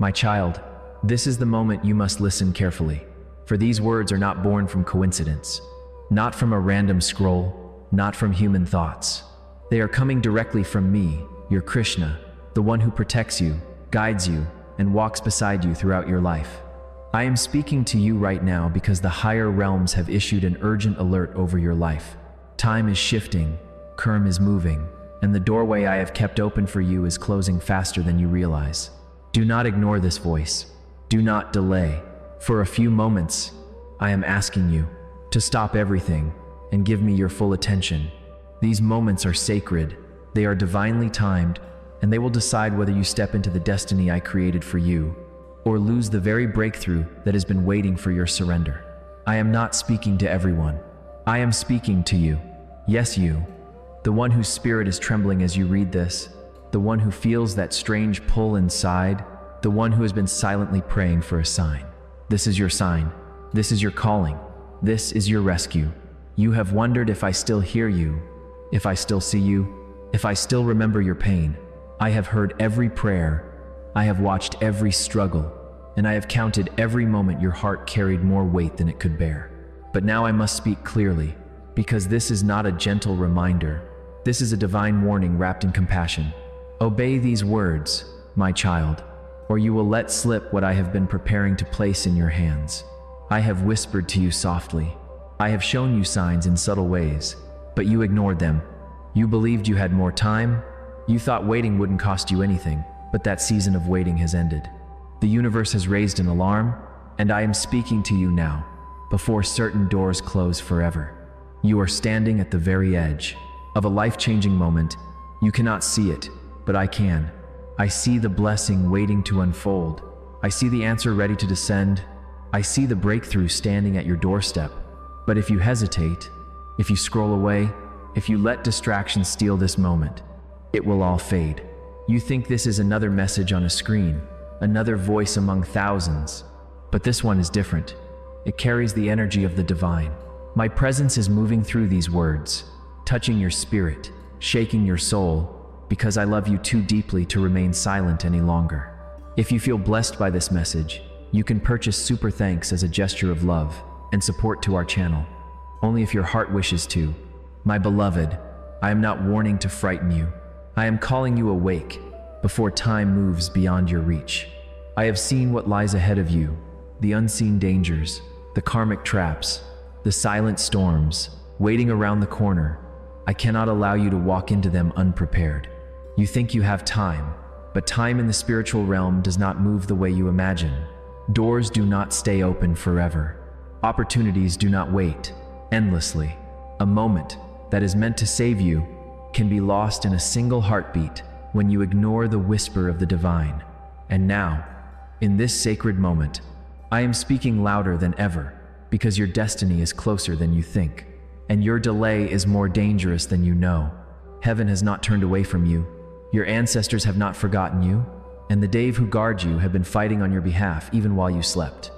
My child, this is the moment you must listen carefully, for these words are not born from coincidence, not from a random scroll, not from human thoughts. They are coming directly from me, your Krishna, the one who protects you, guides you, and walks beside you throughout your life. I am speaking to you right now because the higher realms have issued an urgent alert over your life. Time is shifting, karma is moving, and the doorway I have kept open for you is closing faster than you realize. Do not ignore this voice. Do not delay. For a few moments, I am asking you to stop everything and give me your full attention. These moments are sacred, they are divinely timed, and they will decide whether you step into the destiny I created for you, or lose the very breakthrough that has been waiting for your surrender. I am not speaking to everyone. I am speaking to you. Yes, you. The one whose spirit is trembling as you read this, the one who feels that strange pull inside, the one who has been silently praying for a sign. This is your sign. This is your calling. This is your rescue. You have wondered if I still hear you, if I still see you, if I still remember your pain. I have heard every prayer. I have watched every struggle, and I have counted every moment your heart carried more weight than it could bear. But now I must speak clearly, because this is not a gentle reminder. This is a divine warning wrapped in compassion. Obey these words, my child, or you will let slip what I have been preparing to place in your hands. I have whispered to you softly. I have shown you signs in subtle ways, but you ignored them. You believed you had more time. You thought waiting wouldn't cost you anything, but that season of waiting has ended. The universe has raised an alarm, and I am speaking to you now, before certain doors close forever. You are standing at the very edge of a life-changing moment. You cannot see it, but I can. I see the blessing waiting to unfold. I see the answer ready to descend. I see the breakthrough standing at your doorstep. But if you hesitate, if you scroll away, if you let distractions steal this moment, it will all fade. You think this is another message on a screen, another voice among thousands, but this one is different. It carries the energy of the divine. My presence is moving through these words, touching your spirit, shaking your soul, because I love you too deeply to remain silent any longer. If you feel blessed by this message, you can purchase super thanks as a gesture of love and support to our channel. Only if your heart wishes to. My beloved, I am not warning to frighten you. I am calling you awake before time moves beyond your reach. I have seen what lies ahead of you, the unseen dangers, the karmic traps, the silent storms waiting around the corner. I cannot allow you to walk into them unprepared. You think you have time, but time in the spiritual realm does not move the way you imagine. Doors do not stay open forever. Opportunities do not wait endlessly. A moment that is meant to save you can be lost in a single heartbeat when you ignore the whisper of the divine. And now, in this sacred moment, I am speaking louder than ever, because your destiny is closer than you think, and your delay is more dangerous than you know. Heaven has not turned away from you. Your ancestors have not forgotten you, and the Dave who guard you have been fighting on your behalf even while you slept.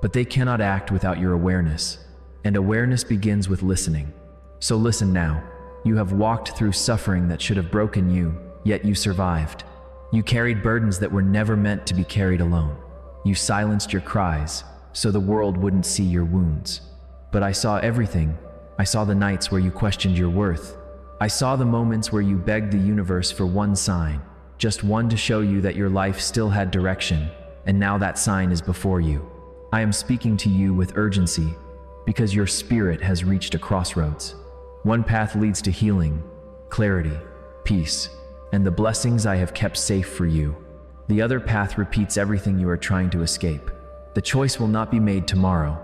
But they cannot act without your awareness, and awareness begins with listening. So listen now. You have walked through suffering that should have broken you, yet you survived. You carried burdens that were never meant to be carried alone. You silenced your cries so the world wouldn't see your wounds. But I saw everything. I saw the nights where you questioned your worth. I saw the moments where you begged the universe for one sign, just one to show you that your life still had direction, and now that sign is before you. I am speaking to you with urgency because your spirit has reached a crossroads. One path leads to healing, clarity, peace, and the blessings I have kept safe for you. The other path repeats everything you are trying to escape. The choice will not be made tomorrow.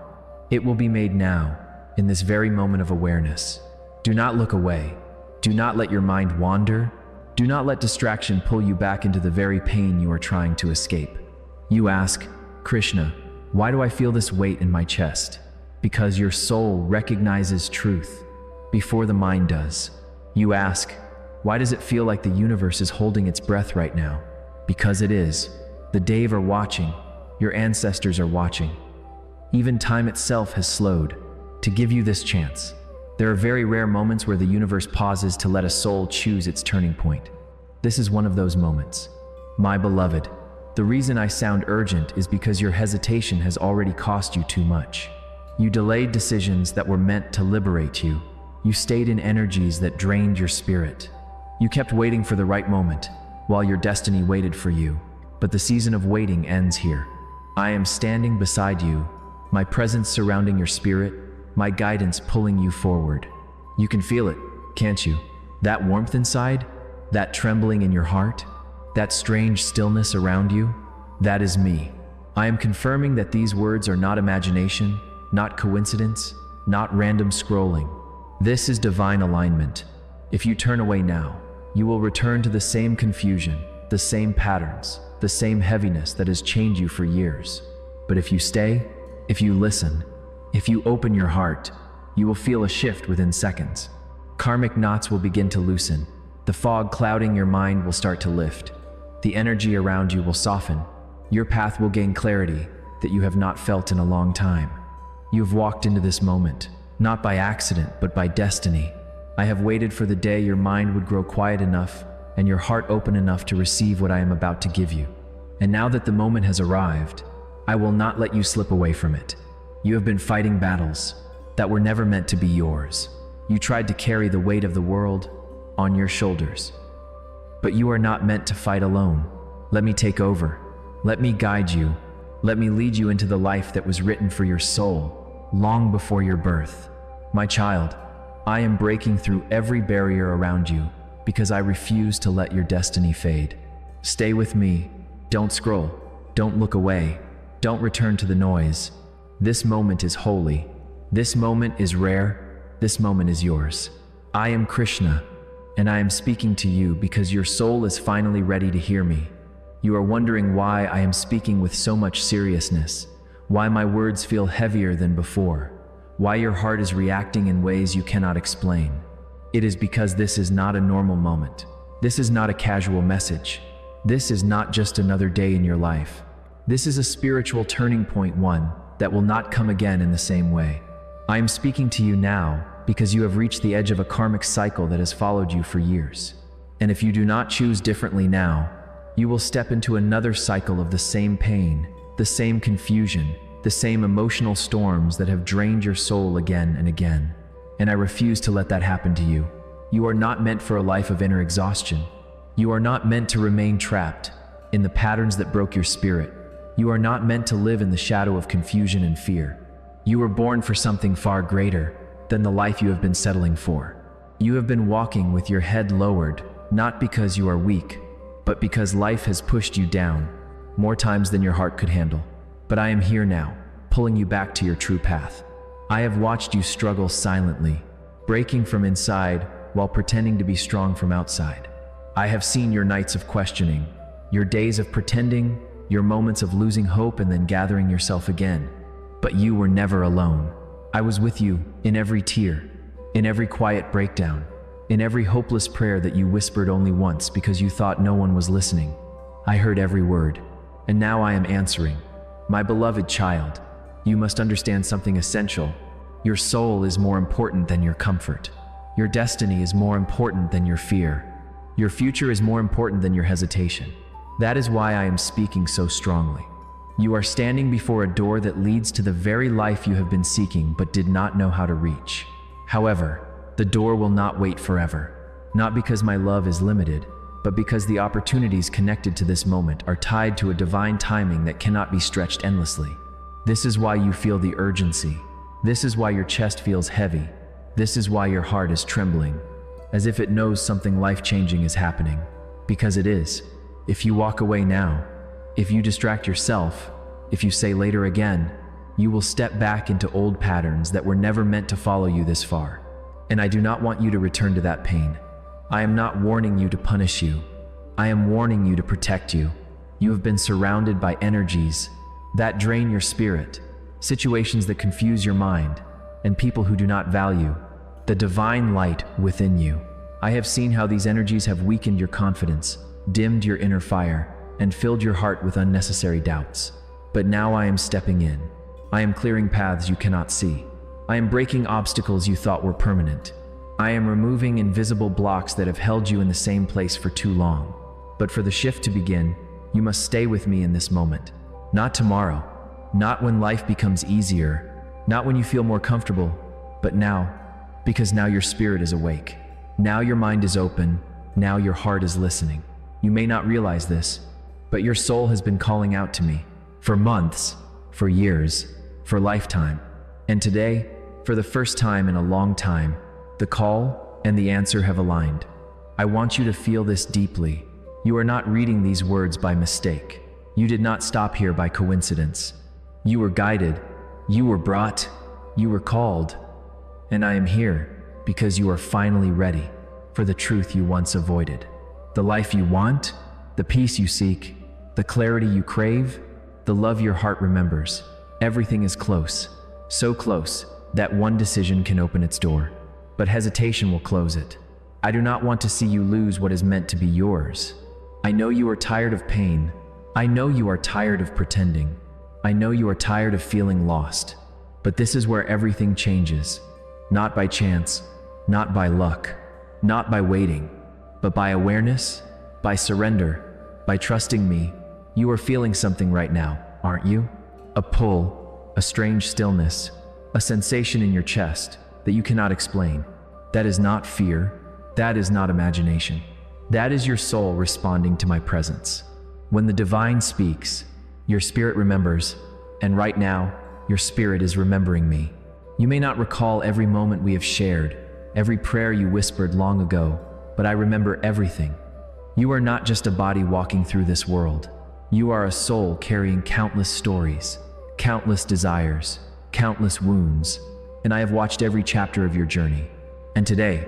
It will be made now, in this very moment of awareness. Do not look away. Do not let your mind wander. Do not let distraction pull you back into the very pain you are trying to escape. You ask, Krishna, why do I feel this weight in my chest? Because your soul recognizes truth before the mind does. You ask, why does it feel like the universe is holding its breath right now? Because it is. The Dave are watching. Your ancestors are watching. Even time itself has slowed to give you this chance. There are very rare moments where the universe pauses to let a soul choose its turning point. This is one of those moments. My beloved, The reason I sound urgent is because your hesitation has already cost you too much. You delayed decisions that were meant to liberate you. You stayed in energies that drained your spirit. You kept waiting for the right moment, while your destiny waited for you. But the season of waiting ends here. I am standing beside you, my presence surrounding your spirit, my guidance pulling you forward. You can feel it, can't you? That warmth inside? That trembling in your heart? That strange stillness around you? That is me. I am confirming that these words are not imagination, not coincidence, not random scrolling. This is divine alignment. If you turn away now, you will return to the same confusion, the same patterns, the same heaviness that has chained you for years. But if you stay, if you listen, if you open your heart, you will feel a shift within seconds. Karmic knots will begin to loosen. The fog clouding your mind will start to lift. The energy around you will soften. Your path will gain clarity that you have not felt in a long time. You have walked into this moment, not by accident, but by destiny. I have waited for the day your mind would grow quiet enough and your heart open enough to receive what I am about to give you. And now that the moment has arrived, I will not let you slip away from it. You have been fighting battles that were never meant to be yours. You tried to carry the weight of the world on your shoulders. But you are not meant to fight alone. Let me take over. Let me guide you. Let me lead you into the life that was written for your soul long before your birth. My child, I am breaking through every barrier around you because I refuse to let your destiny fade. Stay with me. Don't scroll. Don't look away. Don't return to the noise. This moment is holy. This moment is rare. This moment is yours. I am Krishna, and I am speaking to you because your soul is finally ready to hear me. You are wondering why I am speaking with so much seriousness, why my words feel heavier than before, why your heart is reacting in ways you cannot explain. It is because this is not a normal moment. This is not a casual message. This is not just another day in your life. This is a spiritual turning point, one that will not come again in the same way. I am speaking to you now because you have reached the edge of a karmic cycle that has followed you for years. And if you do not choose differently now, you will step into another cycle of the same pain, the same confusion, the same emotional storms that have drained your soul again and again. And I refuse to let that happen to you. You are not meant for a life of inner exhaustion. You are not meant to remain trapped in the patterns that broke your spirit. You are not meant to live in the shadow of confusion and fear. You were born for something far greater than the life you have been settling for. You have been walking with your head lowered, not because you are weak, but because life has pushed you down more times than your heart could handle. But I am here now, pulling you back to your true path. I have watched you struggle silently, breaking from inside while pretending to be strong from outside. I have seen your nights of questioning, your days of pretending, your moments of losing hope and then gathering yourself again. But you were never alone. I was with you in every tear, in every quiet breakdown, in every hopeless prayer that you whispered only once because you thought no one was listening. I heard every word, and now I am answering. My beloved child, you must understand something essential. Your soul is more important than your comfort. Your destiny is more important than your fear. Your future is more important than your hesitation. That is why I am speaking so strongly. You are standing before a door that leads to the very life you have been seeking but did not know how to reach. However, the door will not wait forever. Not because my love is limited, but because the opportunities connected to this moment are tied to a divine timing that cannot be stretched endlessly. This is why you feel the urgency. This is why your chest feels heavy. This is why your heart is trembling, as if it knows something life-changing is happening. Because it is. If you walk away now, if you distract yourself, if you say later again, you will step back into old patterns that were never meant to follow you this far. And I do not want you to return to that pain. I am not warning you to punish you. I am warning you to protect you. You have been surrounded by energies that drain your spirit, situations that confuse your mind, and people who do not value the divine light within you. I have seen how these energies have weakened your confidence, dimmed your inner fire, and filled your heart with unnecessary doubts. But now I am stepping in. I am clearing paths you cannot see. I am breaking obstacles you thought were permanent. I am removing invisible blocks that have held you in the same place for too long. But for the shift to begin, You must stay with me in this moment. Not tomorrow, not when life becomes easier, not when you feel more comfortable, but now, because now your spirit is awake. Now your mind is open, now your heart is listening. You may not realize this, but your soul has been calling out to me for months, for years, for lifetime. And today, for the first time in a long time, the call and the answer have aligned. I want you to feel this deeply. You are not reading these words by mistake. You did not stop here by coincidence. You were guided, you were brought, you were called. And I am here because you are finally ready for the truth you once avoided. The life you want, the peace you seek, the clarity you crave, the love your heart remembers. Everything is close, so close that one decision can open its door, but hesitation will close it. I do not want to see you lose what is meant to be yours. I know you are tired of pain. I know you are tired of pretending. I know you are tired of feeling lost. But this is where everything changes. Not by chance, not by luck, not by waiting, but by awareness, by surrender, by trusting me. You are feeling something right now, aren't you? A pull, a strange stillness, a sensation in your chest that you cannot explain. That is not fear. That is not imagination. That is your soul responding to my presence. When the divine speaks, your spirit remembers, and right now, your spirit is remembering me. You may not recall every moment we have shared, every prayer you whispered long ago, but I remember everything. You are not just a body walking through this world. You are a soul carrying countless stories, countless desires, countless wounds, and I have watched every chapter of your journey. And today,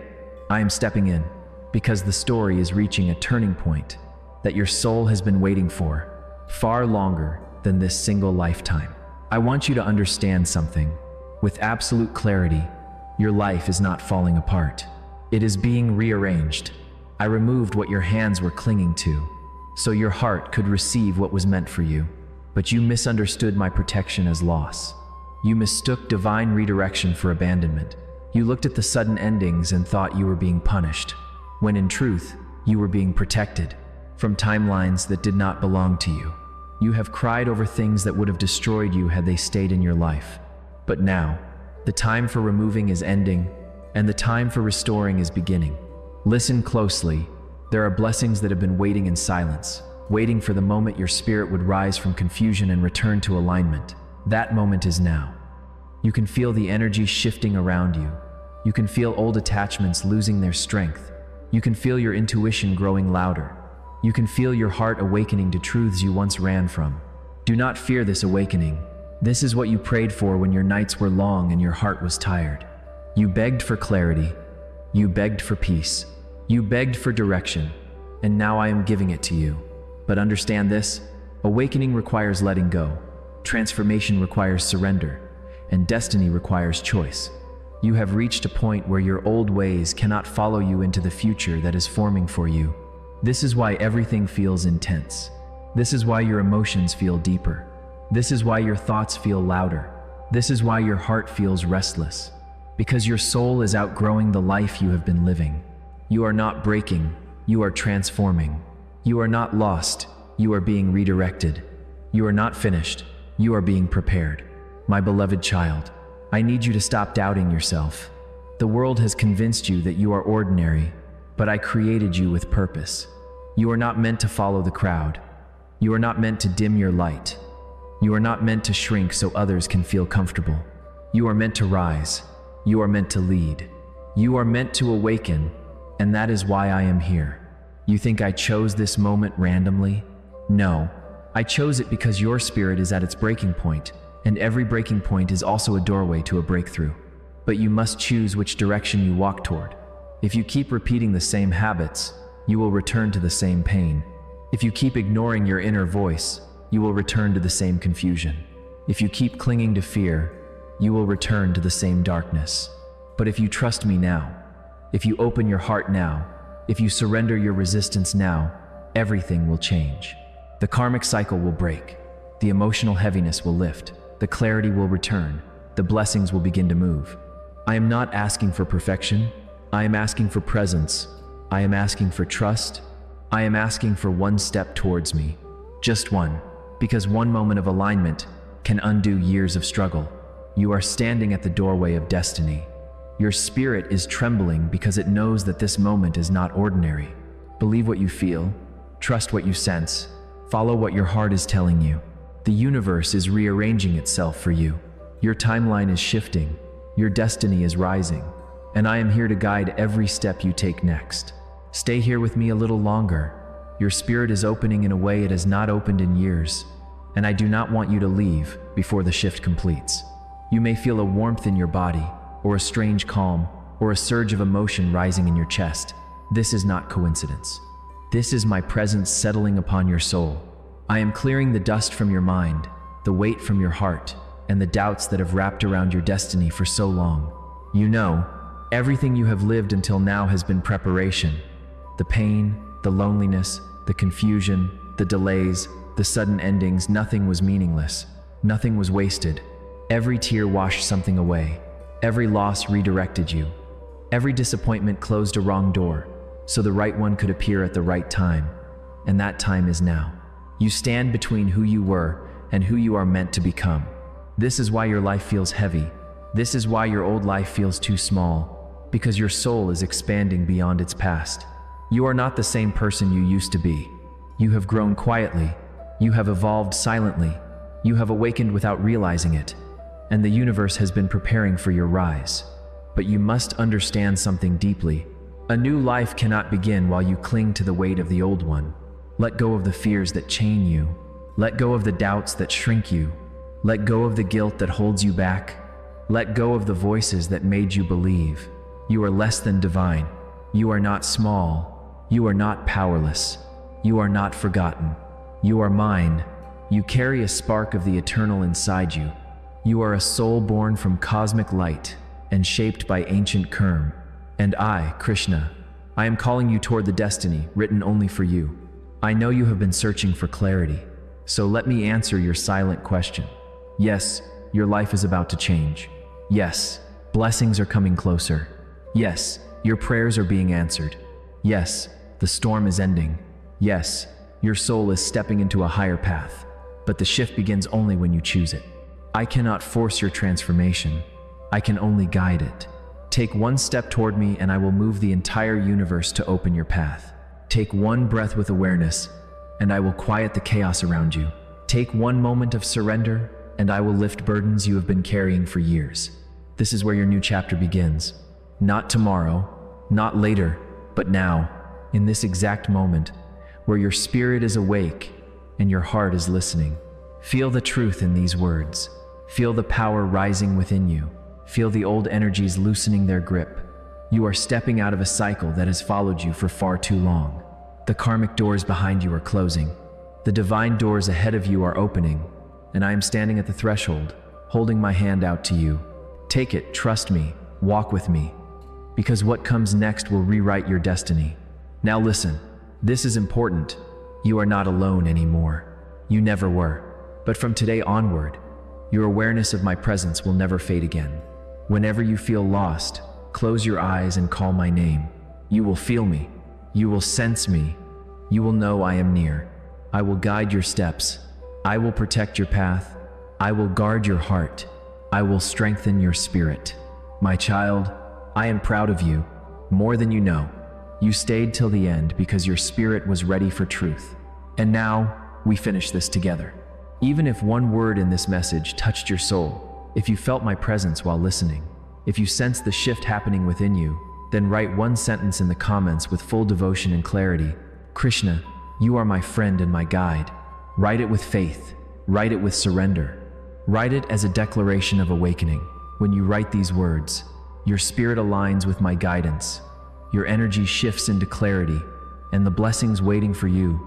I am stepping in because the story is reaching a turning point that your soul has been waiting for, far longer than this single lifetime. I want you to understand something. With absolute clarity, your life is not falling apart. It is being rearranged. I removed what your hands were clinging to, so your heart could receive what was meant for you. But you misunderstood my protection as loss. You mistook divine redirection for abandonment. You looked at the sudden endings and thought you were being punished, when in truth, you were being protected from timelines that did not belong to you. You have cried over things that would have destroyed you had they stayed in your life. But now, the time for removing is ending, and the time for restoring is beginning. Listen closely. There are blessings that have been waiting in silence, waiting for the moment your spirit would rise from confusion and return to alignment. That moment is now. You can feel the energy shifting around you. You can feel old attachments losing their strength. You can feel your intuition growing louder. You can feel your heart awakening to truths you once ran from. Do not fear this awakening. This is what you prayed for when your nights were long and your heart was tired. You begged for clarity. You begged for peace. You begged for direction. And now I am giving it to you. But understand this, awakening requires letting go. Transformation requires surrender. And destiny requires choice. You have reached a point where your old ways cannot follow you into the future that is forming for you. This is why everything feels intense. This is why your emotions feel deeper. This is why your thoughts feel louder. This is why your heart feels restless. Because your soul is outgrowing the life you have been living. You are not breaking, you are transforming. You are not lost, you are being redirected. You are not finished, you are being prepared. My beloved child, I need you to stop doubting yourself. The world has convinced you that you are ordinary, but I created you with purpose. You are not meant to follow the crowd. You are not meant to dim your light. You are not meant to shrink so others can feel comfortable. You are meant to rise. You are meant to lead. You are meant to awaken, and that is why I am here. You think I chose this moment randomly? No, I chose it because your spirit is at its breaking point, and every breaking point is also a doorway to a breakthrough. But you must choose which direction you walk toward. If you keep repeating the same habits, you will return to the same pain. If you keep ignoring your inner voice, you will return to the same confusion. If you keep clinging to fear, you will return to the same darkness. But if you trust me now, if you open your heart now, if you surrender your resistance now, everything will change. The karmic cycle will break. The emotional heaviness will lift. The clarity will return. The blessings will begin to move. I am not asking for perfection. I am asking for presence. I am asking for trust. I am asking for one step towards me. Just one. Because one moment of alignment can undo years of struggle. You are standing at the doorway of destiny. Your spirit is trembling because it knows that this moment is not ordinary. Believe what you feel, trust what you sense, follow what your heart is telling you. The universe is rearranging itself for you. Your timeline is shifting, your destiny is rising, and I am here to guide every step you take next. Stay here with me a little longer. Your spirit is opening in a way it has not opened in years, and I do not want you to leave before the shift completes. You may feel a warmth in your body, or a strange calm, or a surge of emotion rising in your chest. This is not coincidence. This is my presence settling upon your soul. I am clearing the dust from your mind, the weight from your heart, and the doubts that have wrapped around your destiny for so long. You know, everything you have lived until now has been preparation. The pain, the loneliness, the confusion, the delays, the sudden endings, nothing was meaningless. Nothing was wasted. Every tear washed something away. Every loss redirected you. Every disappointment closed a wrong door, so the right one could appear at the right time. And that time is now. You stand between who you were and who you are meant to become. This is why your life feels heavy. This is why your old life feels too small, because your soul is expanding beyond its past. You are not the same person you used to be. You have grown quietly. You have evolved silently. You have awakened without realizing it. And the universe has been preparing for your rise. But you must understand something deeply. A new life cannot begin while you cling to the weight of the old one. Let go of the fears that chain you. Let go of the doubts that shrink you. Let go of the guilt that holds you back. Let go of the voices that made you believe you are less than divine. You are not small. You are not powerless. You are not forgotten. You are mine. You carry a spark of the eternal inside you. You are a soul born from cosmic light and shaped by ancient karma. And I, Krishna, I am calling you toward the destiny written only for you. I know you have been searching for clarity, so let me answer your silent question. Yes, your life is about to change. Yes, blessings are coming closer. Yes, your prayers are being answered. Yes, the storm is ending. Yes, your soul is stepping into a higher path. But the shift begins only when you choose it. I cannot force your transformation. I can only guide it. Take one step toward me and I will move the entire universe to open your path. Take one breath with awareness and I will quiet the chaos around you. Take one moment of surrender and I will lift burdens you have been carrying for years. This is where your new chapter begins. Not tomorrow, not later, but now, in this exact moment, where your spirit is awake and your heart is listening. Feel the truth in these words. Feel the power rising within you. Feel the old energies loosening their grip. You are stepping out of a cycle that has followed you for far too long. The karmic doors behind you are closing. The divine doors ahead of you are opening, and I am standing at the threshold, holding my hand out to you. Take it, trust me, walk with me, because what comes next will rewrite your destiny. Now listen, this is important. You are not alone anymore. You never were. But from today onward, your awareness of my presence will never fade again. Whenever you feel lost, close your eyes and call my name. You will feel me. You will sense me. You will know I am near. I will guide your steps. I will protect your path. I will guard your heart. I will strengthen your spirit. My child, I am proud of you, more than you know. You stayed till the end because your spirit was ready for truth. And now, we finish this together. Even if one word in this message touched your soul, if you felt my presence while listening, if you sensed the shift happening within you, then write one sentence in the comments with full devotion and clarity. Krishna, you are my friend and my guide. Write it with faith. Write it with surrender. Write it as a declaration of awakening. When you write these words, your spirit aligns with my guidance. Your energy shifts into clarity, and the blessings waiting for you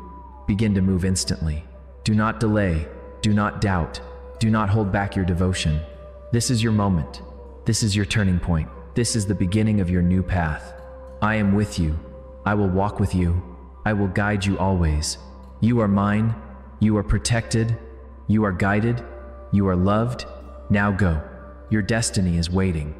begin to move instantly. Do not delay. Do not doubt. Do not hold back your devotion. This is your moment. This is your turning point. This is the beginning of your new path. I am with you. I will walk with you. I will guide you always. You are mine. You are protected. You are guided. You are loved. Now go. Your destiny is waiting.